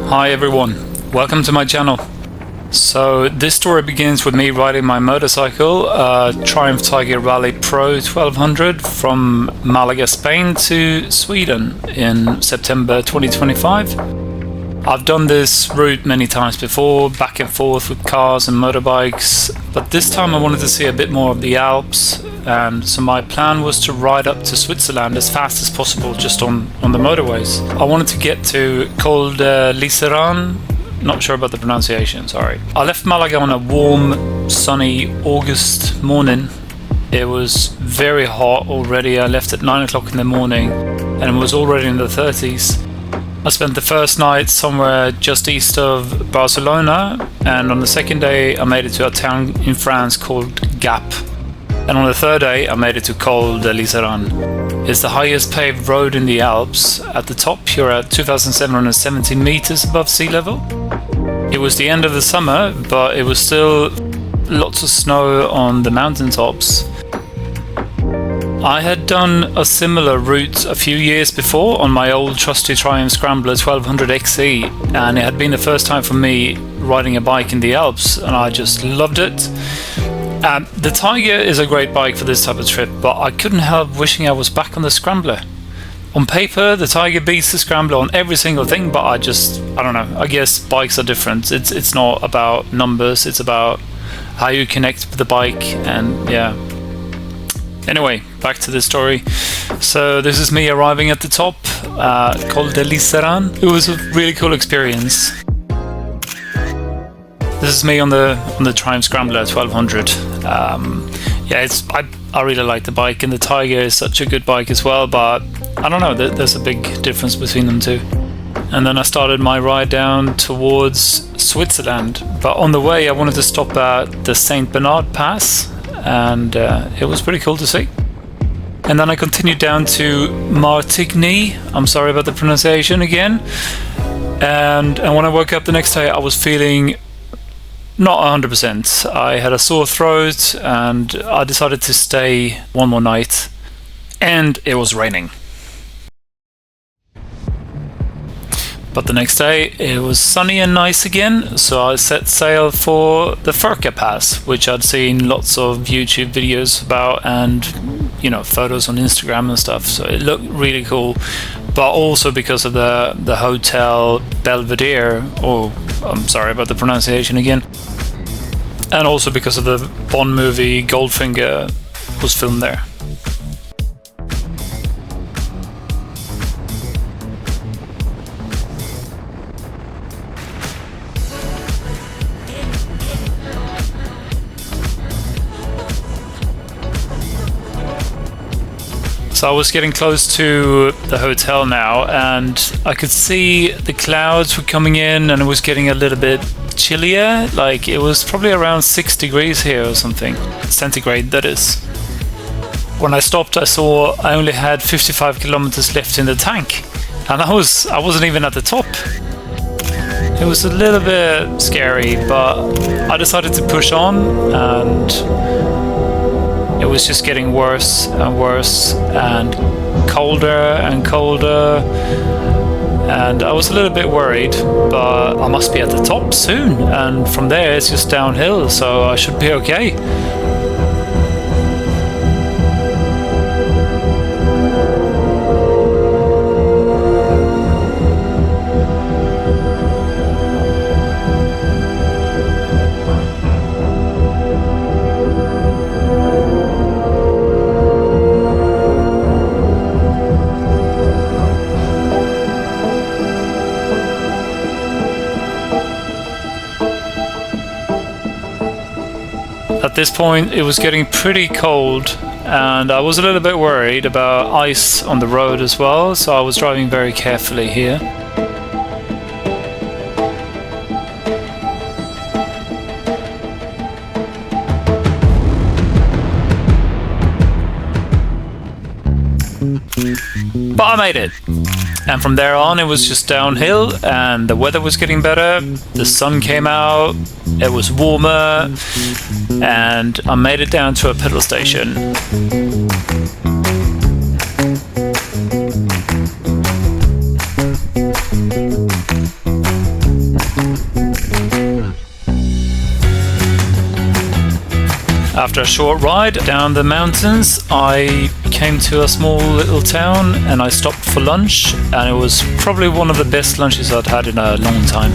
Hi everyone, welcome to my channel. So this story begins with me riding my motorcycle, Triumph Tiger Rally Pro 1200 from Malaga, Spain to Sweden in September 2025. I've done this route many times before, back and forth with cars and motorbikes, but this time I wanted to see a bit more of the Alps, and so my plan was to ride up to Switzerland as fast as possible just on the motorways. I wanted to get to Col de Liseran, not sure about the pronunciation, sorry. I left Malaga on a warm, sunny August morning. It was very hot already. I left at 9 o'clock in the morning and it was already in the 30s. I spent the first night somewhere just east of Barcelona, and on the second day I made it to a town in France called Gap. And on the third day I made it to Col de Liseran. It's the highest paved road in the Alps. At the top you're at 2,770 meters above sea level. It was the end of the summer, but it was still lots of snow on the mountaintops. I had done a similar route a few years before on my old trusty Triumph Scrambler 1200 XE, and it had been the first time for me riding a bike in the Alps, and I just loved it. The Tiger is a great bike for this type of trip, but I couldn't help wishing I was back on the Scrambler. On paper, the Tiger beats the Scrambler on every single thing, but I don't know, I guess bikes are different. It's not about numbers, it's about how you connect with the bike, and yeah. Anyway, back to the story. So this is me arriving at the top, Col de Liseran. It was a really cool experience. This is me on the Triumph Scrambler 1200. I really like the bike, and the Tiger is such a good bike as well, but I don't know, there's a big difference between them two. And then I started my ride down towards Switzerland, but on the way I wanted to stop at the Saint Bernard Pass, and it was pretty cool to see. And then I continued down to Martigny. I'm sorry about the pronunciation again. And when I woke up the next day I was feeling not 100%. I had a sore throat and I decided to stay one more night, and it was raining. But the next day it was sunny and nice again, so I set sail for the Furka Pass, which I'd seen lots of YouTube videos about and photos on Instagram and stuff, so it looked really cool. But also because of the Hotel Belvedere, I'm sorry about the pronunciation again, and also because of the Bond movie Goldfinger was filmed there. So I was getting close to the hotel now, and I could see the clouds were coming in and it was getting a little bit chillier. Like it was probably around 6 degrees here or something, centigrade that is. When I stopped I saw I only had 55 kilometers left in the tank, and I wasn't even at the top. It was a little bit scary, but I decided to push on, and it was just getting worse and worse and colder and colder, and I was a little bit worried, but I must be at the top soon, and from there it's just downhill, so I should be okay. At this point it was getting pretty cold, and I was a little bit worried about ice on the road as well, so I was driving very carefully here. But I made it, and from there on it was just downhill, and the weather was getting better, the sun came out, it was warmer, and I made it down to a petrol station. After a short ride down the mountains, I came to a small little town and I stopped for lunch, and it was probably one of the best lunches I'd had in a long time.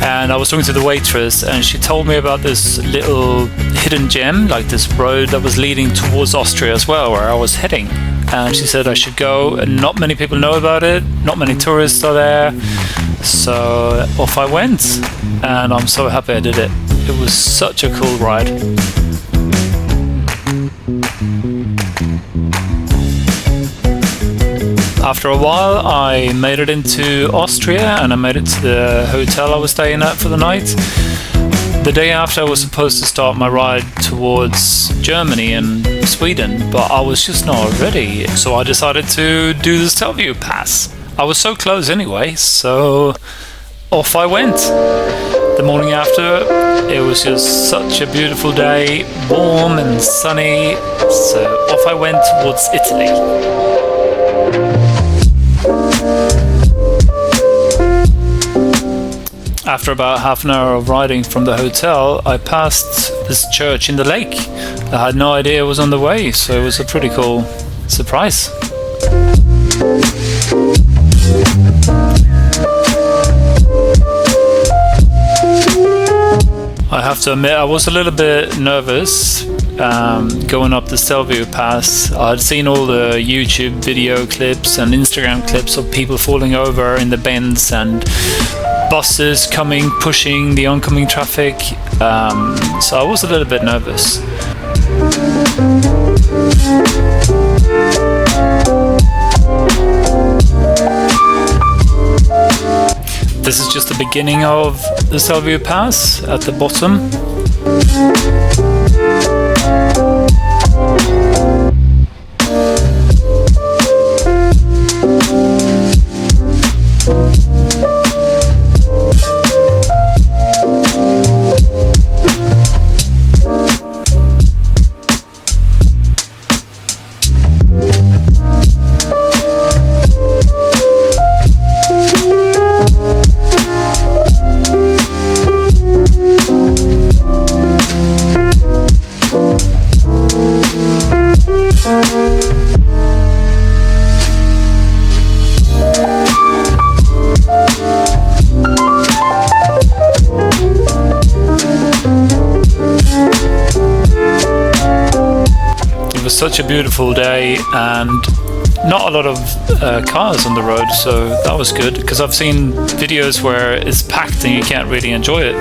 And I was talking to the waitress and she told me about this little hidden gem, like this road that was leading towards Austria as well, where I was heading. And she said I should go, and not many people know about it, not many tourists are there. So off I went, and I'm so happy I did it. It was such a cool ride. After a while, I made it into Austria and I made it to the hotel I was staying at for the night. The day after, I was supposed to start my ride towards Germany and Sweden, but I was just not ready, so I decided to do the Stelvio pass. I was so close anyway, so off I went. The morning after, it was just such a beautiful day, warm and sunny, so off I went towards Italy. After about half an hour of riding from the hotel, I passed this church in the lake. I had no idea it was on the way, so it was a pretty cool surprise. I have to admit, I was a little bit nervous going up the Stelvio pass. I'd seen all the YouTube video clips and Instagram clips of people falling over in the bends and buses coming, pushing the oncoming traffic. So I was a little bit nervous. This is just the beginning of the Stelvio Pass at the bottom. It was such a beautiful day and not a lot of cars on the road, so that was good, because I've seen videos where it's packed and you can't really enjoy it.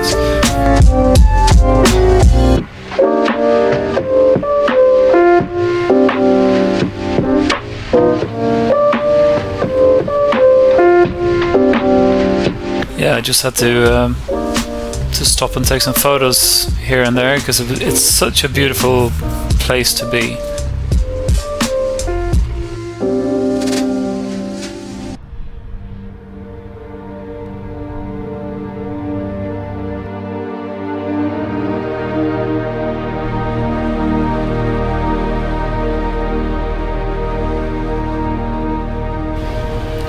Yeah, I just had to stop and take some photos here and there, because it's such a beautiful place to be.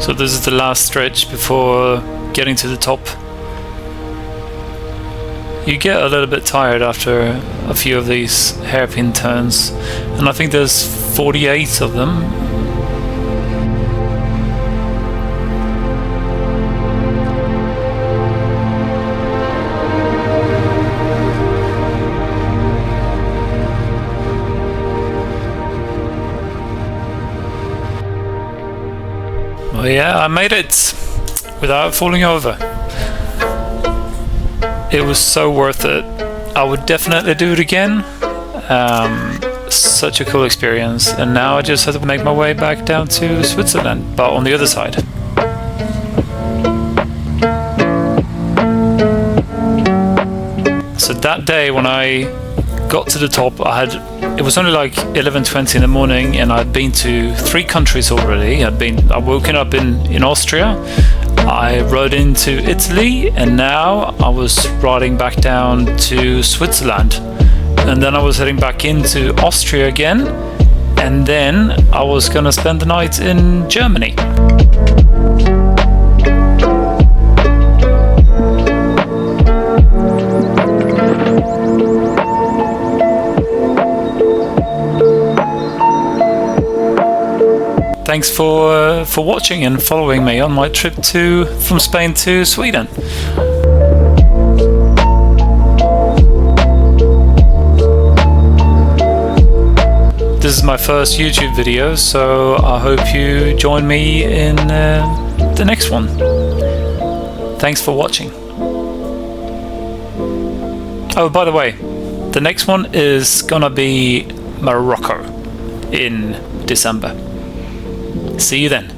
So this is the last stretch before getting to the top. You get a little bit tired after a few of these hairpin turns, and I think there's 48 of them. Well, yeah, I made it without falling over. It was so worth it. I would definitely do it again. Such a cool experience. And now I just have to make my way back down to Switzerland, but on the other side. So that day when I got to the top, it was only like 11:20 in the morning, and I'd been to 3 countries already. I'd woken up in Austria, I rode into Italy, and now I was riding back down to Switzerland, and then I was heading back into Austria again, and then I was gonna spend the night in Germany. thanks for watching and following me on my trip from Spain to Sweden. This is my first YouTube video, so I hope you join me in the next one. Thanks for watching. Oh, by the way, the next one is gonna be Morocco in December. See you then.